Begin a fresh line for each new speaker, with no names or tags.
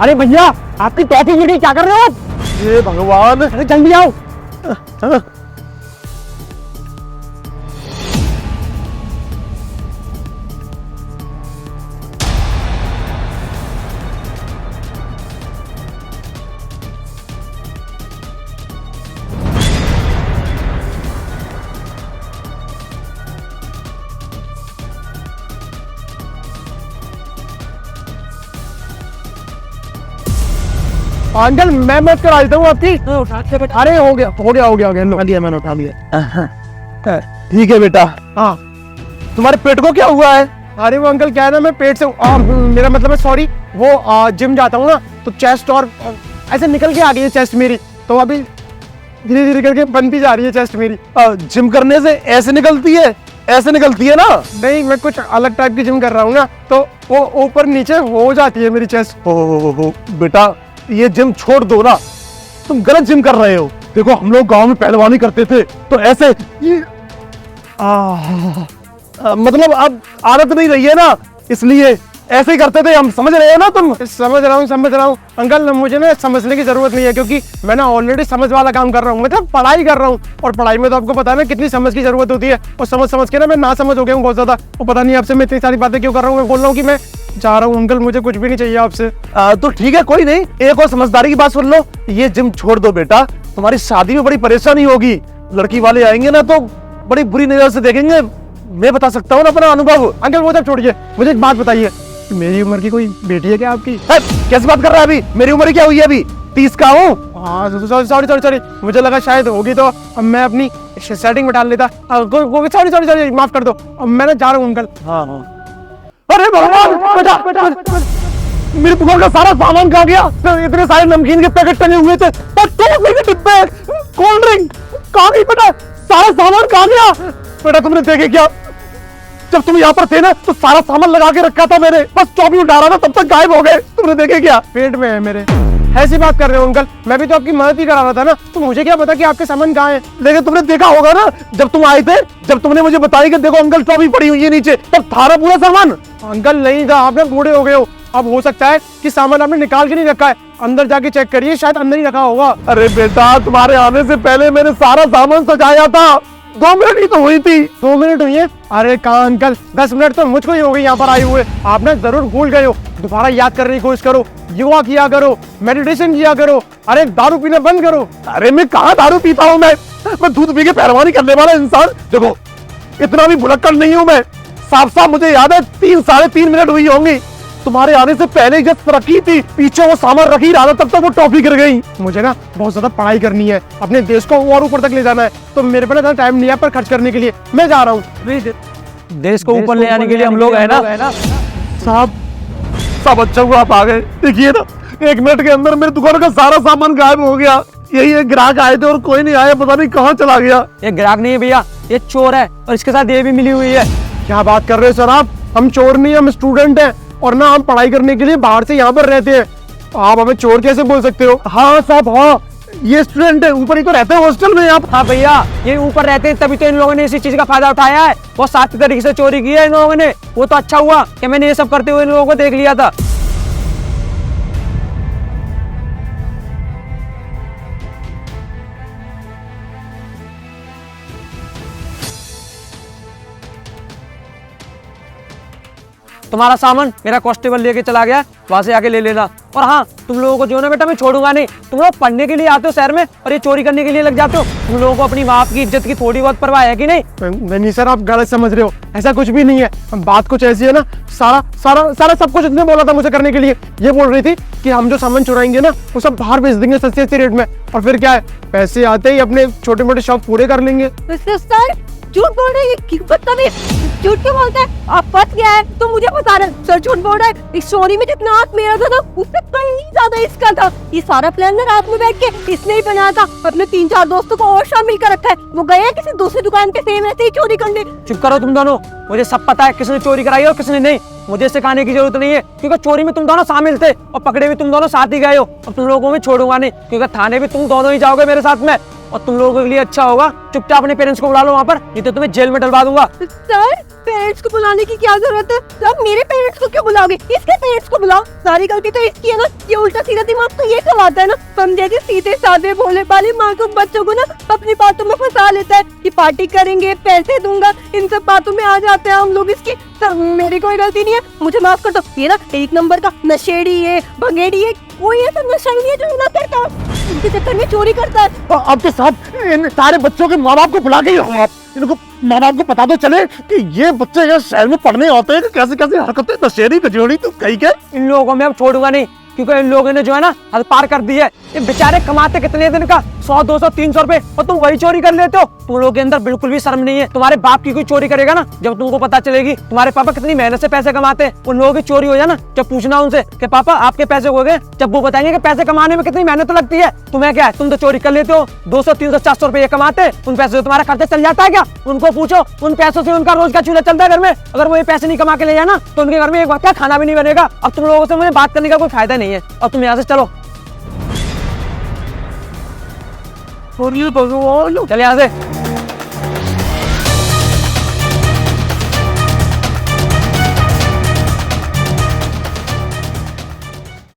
अरे भैया आपकी टॉफी गिरी, क्या कर रहे हो आप?
ये भगवान,
अरे जल्दी आओ। अंकल मैं मत करा देता हूँ आपकी। अरे हो गया लो।
दिया मैंने, उठा लिया। ठीक है बेटा।
हाँ
तुम्हारे पेट को क्या हुआ है?
अरे वो अंकल क्या है ना, मैं पेट से मेरा मतलब है, सॉरी, वो जिम जाता हूँ ना, तो चेस्ट और ऐसे निकल के आ गई है चेस्ट मेरी, तो अभी धीरे धीरे करके बनती जा रही है चेस्ट मेरी।
जिम करने से ऐसे निकलती है, ऐसे निकलती है ना?
नहीं, मैं कुछ अलग टाइप की जिम कर रहा हूँ ना, तो वो ऊपर नीचे हो जाती है मेरी चेस्ट।
हो बेटा, ये जिम छोड़ दो ना, तुम गलत जिम कर रहे हो। देखो हम लोग गांव में पहलवानी करते थे, तो ऐसे ये मतलब अब आदत नहीं रही है ना, इसलिए ऐसे ही करते थे हम। समझ रहे हो ना तुम?
समझ रहा हूँ अंकल, मुझे ना समझने की जरूरत नहीं है, क्योंकि मैं ना ऑलरेडी समझ वाला काम कर रहा हूँ, मतलब पढ़ाई कर रहा हूँ, और पढ़ाई में तो आपको पता है ना कितनी समझ की जरूरत होती है, और समझ के ना मैं ना समझ हो गया हूँ बहुत ज्यादा। वो पता नहीं आपसे मैं इतनी सारी बातें क्यों कर रहा हूँ। मैं बोल रहा हूँ कि मैं जा रहा हूँ अंकल, मुझे कुछ भी नहीं चाहिए आपसे।
तो ठीक है, कोई नहीं, एक और समझदारी की बात सुन लो, ये जिम छोड़ दो बेटा, तुम्हारी शादी में बड़ी परेशानी होगी। लड़की वाले आएंगे ना तो बड़ी बुरी नजर से देखेंगे, मैं बता सकता हूँ ना अपना अनुभव।
अंकल वो सब छोड़िए, मुझे एक बात बताइए, मेरी उम्र की कोई बेटी है क्या आपकी?
कैसी बात कर रहा है? अभी मेरी उम्र क्या हुई है? अभी 30 का हूँ।
हाँ सॉरी, मुझे लगा शायद होगी, तो अब मैं अपनी सेटिंग में डाल लेता। सॉरी माफ कर दो, अब मैं ना जा रहा हूँ अंकल।
हाँ। अरे भगवान, बेटा मेरी दुकान का सारा सामान कहाँ गया? इतने सारे नमकीन के पैकेट टंगे हुए थे, टॉफी के डिब्बे, कोल्ड ड्रिंक कहाँ गई बेटा? सारा सामान कहाँ गया? बेटा तुमने देखे क्या? जब तुम यहाँ पर थे ना तो सारा सामान लगा के रखा था मैंने, बस टॉफी उठा रहा था तब तक गायब हो गए। तुमने देखे क्या?
पेट में है मेरे। ऐसी बात कर रहे हो अंकल, मैं भी तो आपकी मदद ही करा रहा था ना, तो मुझे क्या पता कि आपके सामान कहाँ है।
लेकिन तुमने देखा होगा ना, जब तुम आए थे, जब तुमने मुझे बताई कि देखो अंकल टॉफी पड़ी हुई है नीचे, तब थारा पूरा सामान।
अंकल नहीं था, आप ना बूढ़े हो गए हो, अब हो सकता है कि सामान आपने निकाल के नहीं रखा है, अंदर जाके चेक करिए, शायद अंदर ही रखा होगा।
अरे बेटा, तुम्हारे आने से पहले मैंने सारा सामान सजाया था, 2 मिनट ही तो हुई थी।
2 मिनट हुई है? अरे कहाँ अंकल, 10 मिनट तो मुझको ही हो गई यहाँ पर आए हुए। आप ना जरूर भूल गए हो, दोबारा याद करने की कोशिश करो, योगा किया करो, मेडिटेशन किया करो, अरे दारू पीना बंद करो।
अरे मैं कहाँ दारू पीता हूँ? मैं दूध पी के पहलवानी करने वाला इंसान। देखो इतना भी भुलक्कड़ नहीं हूँ मैं, साफ साफ मुझे याद है 3-3.5 मिनट हुई होंगी, तुम्हारे आने से पहले जब रखी थी, पीछे वो सामान रखी रहा था, तब तक वो टॉफी गिर गई।
मुझे ना बहुत ज्यादा पढ़ाई करनी है, अपने देश को और ऊपर तक ले जाना है, तो मेरे पास ना टाइम नहीं है पर खर्च करने के लिए। मैं जा रहा हूँ।
देश को ऊपर ले जाने के लिए हम लोग है ना
साहब। सब अच्छा हुआ आप आ गए। देखिए ना, 1 मिनट के अंदर मेरी दुकान का सारा सामान गायब हो गया। यही एक ग्राहक आए थे और कोई नहीं आया, पता नहीं कहाँ चला गया।
ये ग्राहक नहीं है भैया, ये चोर है, और इसके साथ ये भी मिली हुई है।
क्या बात कर रहे हो सर आप? हम चोर नहीं, हम स्टूडेंट हैं, और ना हम पढ़ाई करने के लिए बाहर से यहाँ पर रहते हैं। आप हमें चोर कैसे बोल सकते हो?
हाँ साहब, हाँ ये स्टूडेंट है, ऊपर ही तो रहते हैं हॉस्टल में आप।
हाँ भैया, ये ऊपर रहते हैं, तभी तो इन लोगों ने इसी चीज का फायदा उठाया है। बहुत साथी तरीके से चोरी की है इन लोगों ने। वो तो अच्छा हुआ कि मैंने ये सब करते हुए इन लोगों को देख लिया था। तुम्हारा सामान मेरा कांस्टेबल लेके चला गया, वहां से आके ले लेना। और हाँ, तुम लोगों को जो ना बेटा मैं छोड़ूंगा नहीं। तुम लोग पढ़ने के लिए आते हो शहर में और ये चोरी करने के लिए लग जाते हो। तुम लोगों को अपनी बाप की इज्जत की थोड़ी बहुत परवाह है कि नहीं?
नहीं सर, आप गलत समझ रहे हो, ऐसा कुछ भी नहीं है। बात कुछ ऐसी है ना, सारा सब कुछ इसने बोला था मुझे करने के लिए। ये बोल रही थी कि हम जो सामान चुराएंगे ना, वो सब बाहर बेच देंगे सस्ते रेट में, और फिर क्या है, पैसे आते ही अपने छोटे मोटे शौक पूरे कर लेंगे।
सर झूठ बोल रहे हैं, झूठ क्यों बोलते हैं? आप फंस गया है तो मुझे बता रहे सर झूठ बोल रहा है। इस स्टोरी में जितना हाथ मेरा था ना, उससे कहीं ज्यादा इसका था। ये सारा प्लान ना रात में बैठ के इसने ही बनाया था। अपने 3-4 दोस्तों को और शामिल कर रखा है। वो गए किसी दूसरी दुकान पे सेम ऐसे ही चोरी करने।
चुप करो तुम दोनों, मुझे सब पता है किसने चोरी कराई और किसने नहीं। मुझे सिखाने की जरूरत नहीं है, क्योंकि चोरी में तुम दोनों शामिल थे और पकड़े भी तुम दोनों साथ ही गए हो। और तुम लोगों में छोड़ूंगा नहीं, क्योंकि थाने भी तुम दोनों ही जाओगे मेरे साथ में। और तुम लोगों के लिए अच्छा होगा चुपचाप अपने पेरेंट्स को बुला लो वहाँ पर, नहीं तो तुम्हें जेल में डलवा दूंगा।
सर पेरेंट्स को बुलाने की क्या जरूरत है? आप मेरे पेरेंट्स को क्यों बुलाओगे? इसके पेरेंट्स को बुलाओ। सारी गलती तो इसकी है ना, ये उल्टा सीधा दिमाग तो ये करवाता है ना। हम जैसे सीधे साधे भोले भाले मासूम बच्चों को ना अपनी बातों में फंसा लेता है कि पार्टी करेंगे, पैसे दूंगा, इन सब बातों में आ जाते हैं हम लोग इसकी। सर मेरी कोई गलती नहीं है, मुझे माफ कर दो। ये ना एक नंबर का नशेड़ी है, भंगेड़ी है, कोई ऐसा नशा नहीं है जो ना करता, इनके चक्कर में चोरी करता है।
आपके साथ इन सारे बच्चों के माँ बाप को बुला के ही रहूं आप। इनको माँ बाप को पता तो चले कि ये बच्चे यहाँ शहर में पढ़ने आते हैं कि कैसे कैसे हरकतें, नशेड़ी कचौड़ी तो कहीं के।
इन लोगों को मैं अब छोड़ूंगा नहीं, क्योंकि इन लोगों ने जो है ना हद पार कर दी है। ये बेचारे कमाते कितने दिन का 100, 200, 300 रुपए, और तुम वही चोरी कर लेते हो। तुम लोगों के अंदर बिल्कुल भी शर्म नहीं है। तुम्हारे बाप की कोई चोरी करेगा ना, जब तुमको पता चलेगी तुम्हारे पापा कितनी मेहनत से पैसे कमाते हैं, उन लोगों की चोरी हो जाए ना, जब पूछना उनसे कि पापा आपके पैसे हो गए, जब वो बताएंगे कि पैसे कमाने में कितनी मेहनत लगती है। तुम्हें क्या है, तुम तो चोरी कर लेते हो, 200, 300, 400 रुपए कमाते, उन पैसे से तुम्हारा खर्चा चल जाता है क्या? उनको पूछो, उन पैसों से उनका रोज का चूल्हा चलता है घर में। अगर वो ये पैसे नहीं कमा के ले जाए ना, तो उनके घर में एक वक्त क्या खाना भी नहीं बनेगा। अब तुम लोगों से मुझे बात करने का कोई फायदा नहीं है, और तुम यहाँ से चलो, चल यहाँ से।